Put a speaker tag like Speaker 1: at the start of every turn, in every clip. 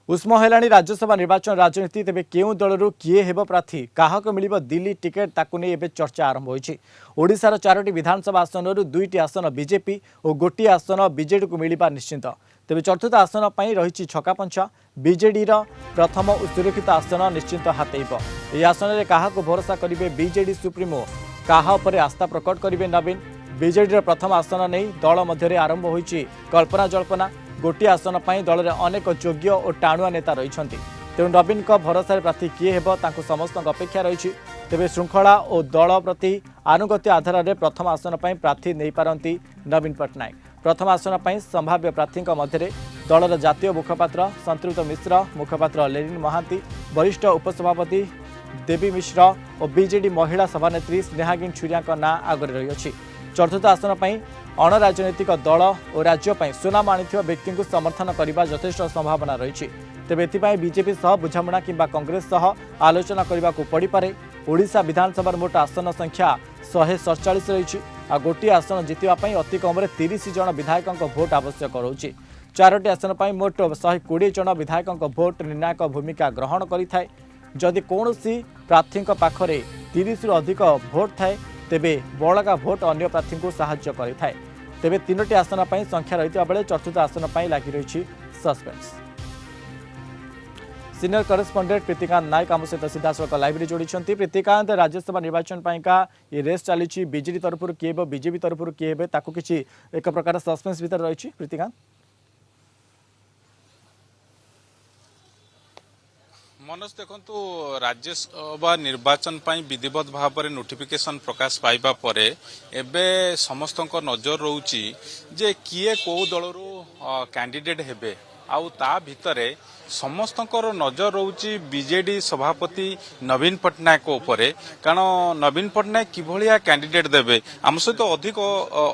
Speaker 1: उष्म हेलाणी राज्यसभा निर्वाचन राजनीति तेबे केउ दलरू किए हेब प्रार्थी काहक मिलिब दिल्ली टिकेट ताकु नै एबे चर्चा आरंभ होईछि। ओडिशार 4टी विधानसभा आसनरू 2टी आसन बीजेपी और गोटी आसन बीजेडी को मिलिबा निश्चित। तेबे चतुर्थ आसन पई रहिछि छकापंछा। बीजेडी रो प्रथम और सुरक्षित आसन निश्चित हातेइब। ए आसन रे काहक भरोसा करिवे बीजेडी सुप्रीमो काहा उपरे आस्था प्रकट करिवे नवीन। बीजेडी रो प्रथम आसन नै दल मध्य आरंभ होईछि कल्पना जल्पना। गोटे आसन पर दल में अनेक योग्य और टाणुआ नेता रही तेणु नवीन भरोसा प्रार्थी किए हेब तांको समस्त अपेक्षा रही। तेबे श्रृंखला और दल प्रति आनुगत्य आधार में प्रथम आसन पर प्रार्थी नहीं पारती नवीन पट्टनायक। प्रथम आसन पर संभाव्य प्रार्थी मध्य दलर जातीय मुखपात्र संतृप्त मिश्र, मुखपात्र लेनिन महांती, वरिष्ठ उपसभापति देवी मिश्र और बीजेडी महिला सभानेत्री स्नेहागिन छुरिया ना आगे रही। चतुर्थ आसन पर अणराजनैतिक दल और राज्य सुनाम आनी व्यक्ति को समर्थन करने यथेष्ट संभावना रही। तेज ए बीजेपी सह बुझामणा किंबा कांग्रेस सह आलोचना करने को पड़पे। ओडिशा विधानसभा मोट आसन संख्या 147 रही। गोटे आसन जितवाई अति कम 30 जन विधायकों भोट आवश्यक रोचे। 4टी आसन पर मोट 120 जन विधायकों भोट निर्णायक भूमिका ग्रहण करें। जदि कौन प्रार्थी पाखरे 30 रु अधिक भोट थाए तेबे बड़का भोट अन्य प्रार्थी को साहाय्य करें। तेबे 3टी आसन पर संख्या रही बेले चतुर्थ आसन पर लगी रही सस्पेंस। सीनियर करेस्पॉन्डेंट प्रीतिकांत नायक आम सहित सीधासख लाइव जोड़ी। प्रीतिकांत, राज्यसभा निर्वाचन का ये रेस चली बीजेडी तरफ किए बीजेपी तरफ किए किसी एक प्रकार सस्पेंस भीतर रही। प्रीतिकांत,
Speaker 2: मनोज देखु राज्यसभा निर्वाचन विधिवत भाव में नोटिफिकेशन प्रकाश पाइबा परे एबे समस्त नजर रोची जे किए कौ दलरू कैंडिडेट हेबे आउ ता भितरे समस्त नजर रोची बीजेडी सभापति नवीन पट्टनायक उपरे। कारण नवीन पट्टनायक किभलिया कैंडिडेट देबे आम सहित अधिक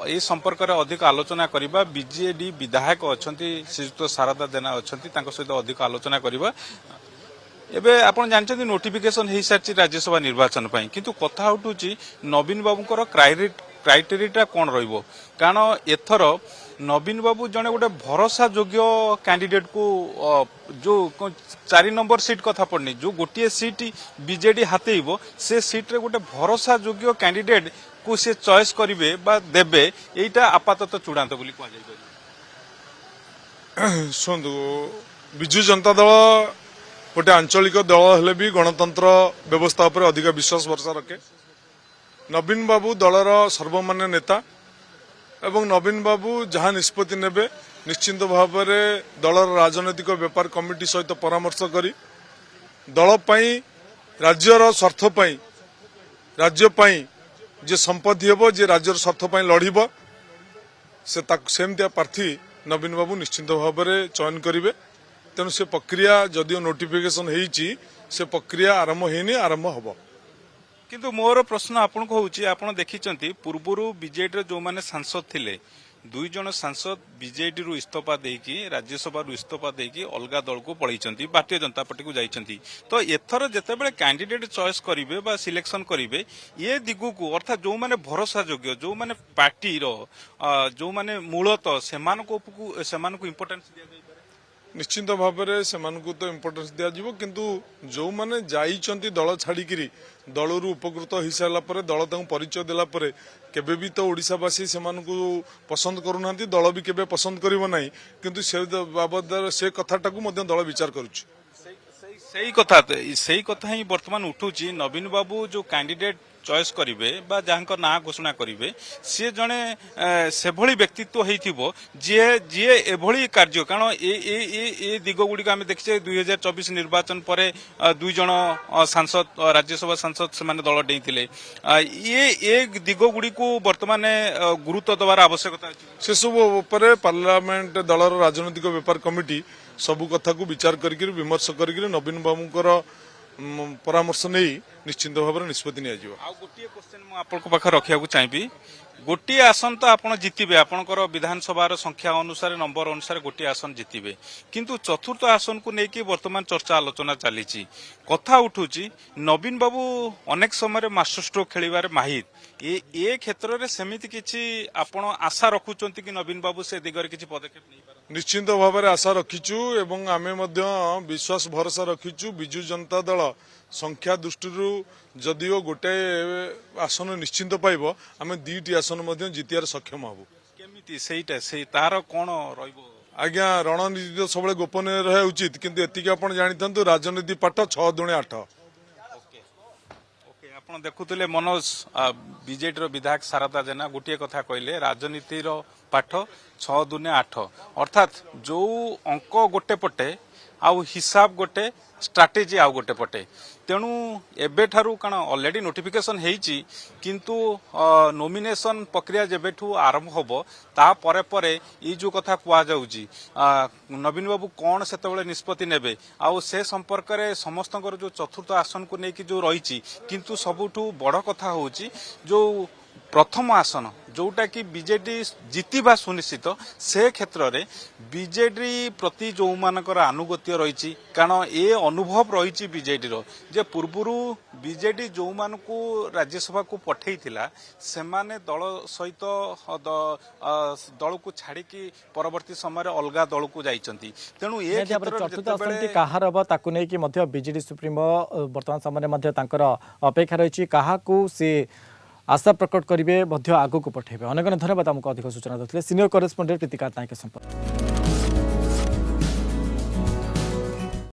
Speaker 2: ए संपर्क में अधिक आलोचना करबा। बीजेडी विधायक अछंती श्रीयुक्त शारदा जेना अछंती तांको सहित अधिक आलोचना करबा। एबे आपण जानछथि नोटिफिकेशन हो सारी राज्यसभा निर्वाचन पाई किंतु कथा उठुची नवीन बाबूकर क्राइटेरिया कौन रहिबो। कारण एथर नवीन बाबू जने गोटे भरोसा योग्य कैंडिडेट को जो 4 नंबर सीट कथा पड़नी जो गोटे सीट बीजेडी हातेइबो से सीट रे गोटे भरोसा योग्य कैंडिडेट को से चॉइस करिवे बा देबे एटा आपातत चूड़ांत बोली कह जाय।
Speaker 3: सुंदु बिजु जनता दल गोटे आंचलिक दल हेले भी गणतंत्र व्यवस्था पर अधिक विश्वास भरसा रखे। नवीन बाबू दलर सर्वमान्य नेता एवं नवीन बाबू जहाँ निष्पत्ति नेबे निश्चिंत भाव में दलर राजनैतिक व्यापार कमिटी सहित परामर्श करी दल पाई राज्यर स्वार्थ पाई राज्य पाई जे संपत्ति हेबो जे राज्यर स्वार्थ पाई लड़िबो से सेमतिया प्रार्थी नवीन बाबू निश्चिंत भाव में चयन करिवे। तेणु से प्रक्रिया जदिओ नोटिफिकेशन होईची से प्रक्रिया आरंभ होनी आरंभ हम।
Speaker 2: किंतु मोर प्रश्न आपन को होची आपण देखिचंती पूर्वरु बीजेडी जो माने सांसद थिले 2 जन सांसद बीजेडी रु इस्तीफा देकी राज्यसभा रु इस्तीफा देकी अलगा दल को पळैचंती भारतीय जनता पार्टी को जाइचंती। तो एथर जेतेबेले कैंडिडेट चॉइस करिवे बा सिलेक्शन करिवे ये दिगु को अर्थात जो माने भरोसा योग्य जो माने पार्टी रो जो माने मूलत सेमान को इंपोर्टेंस दिया जाय।
Speaker 3: निश्चिंत भाव में से तो इम्पोर्टेंस दिज्व किंतु जो मैंने जाइंट दल छाड़ी दलरू उपकृत हो सारापर दल परिचय देलापर केबे भी तो ओडिशावासी से पसंद करूना दल भी केबे पसंद करिवो नाही किंतु से बाबद से कथाटा को दल विचार करुच्ची।
Speaker 2: सही कथा ही वर्तमान उठुची नवीन बाबू जो कैंडिडेट चॉइस करिवे बा जहां ना घोषणा करिवे सी जने से भली व्यक्तित्व होइथिबो जे जे एभली कार्य। कारण ए दिग गुडी आम देखिए 2024 निर्वाचन पर 2 जन सांसद राज्यसभा सांसद से माने दल डेइथिले ये दिग गुडी को वर्तमान गुरुत्व दबार आवश्यकता अछि।
Speaker 3: से सब पार्लियामेंट दलर राजनैतिक व्यापार कमिटी सबू कथा को विचार करके विमर्श करके नवीन बाबूकर परामर्श नहीं निश्चिंत भाव में निष्पत्ति
Speaker 2: गोटे क्वेश्चन मु आपको पाखे रखा चाहिए। गोटे आसन तो आप जितबे आपंकर विधानसभा संख्या अनुसार नंबर अनुसार गोटे आसन जितबे किंतु चतुर्थ आसन को लेकिन वर्तमान चर्चा आलोचना चली कथा उठुची नवीन बाबू अनेक समय मास्टर स्ट्रोक खेलिबार माहिर ए क्षेत्र में सेमिति किछि आपण आशा रखुचंती कि नवीन बाबू से दिगरे किछि पदक्षेप नहीं
Speaker 3: निश्चिंत भाव में आशा रखीचु एवं आमे मध्य विश्वास भरोसा रखीचु बिजु जनता दल संख्या दृष्टि जदिओ गोटे आसन निश्चिंत पाइब आमे 2टी आसन मध्य जितियार सक्षम हबु
Speaker 2: केमिति ସେଇଟା ସେଇ ତାର କ'ଣ ରହିବ
Speaker 3: आज्ञा रणनीति तो सब गोपनीय रहा उचित किंतु एतिक आप जानते राजनीति पाठ 6 दुणे 8
Speaker 2: ओके आपण देखुले मनोज बीजेडी विधायक शारदा जेना गोटे कथा कहले राजनीतिर पाठ 6 दुने 8 अर्थात जो अंक गोटे पटे आउ हिसाब गोटे स्ट्राटेजी आउ गोटे पटे तेणु एबे ठारू काना ऑलरेडी नोटिफिकेशन हेइची किंतु नॉमिनेशन प्रक्रिया जेबेठू आरंभ होबो ता परे परे ई जो कथा कुआ जाउची नवीन बाबू कोन सेतेबेले निष्पत्ति नेबे आउ से संपर्क रे समस्तकर जो चतुर्थ आसन को नेकी जो रहिची किंतु सबुठू बड़ कथा होउची जो प्रथम आसन जोटा कि बीजेडी जितिबा सुनिश्चित से क्षेत्र रे बीजेडी प्रति जो मानकर आनुगत्य रही कारण ए अनुभव रही बीजेडी जे पूर्वरु बीजेडी जो मान को राज्यसभा को पठेइथिला से माने दल सहित दल को छाड़ी की परवर्ती समय अलगा दल को जाइचंती तेणु ए
Speaker 1: चतुर्थ आसन कहार हम ताकू नहीं कि मध्य बीजेडी सुप्रीमो वर्तमान समय मध्य तांकर अपेक्षा रही कहा से आशा प्रकट करेंगे आगू को पठेबे अनेक धन्यवाद आमको अधिक सूचना देते सीनियर करेस्पोंडेंट प्रीतिकांत नायक संपर्क।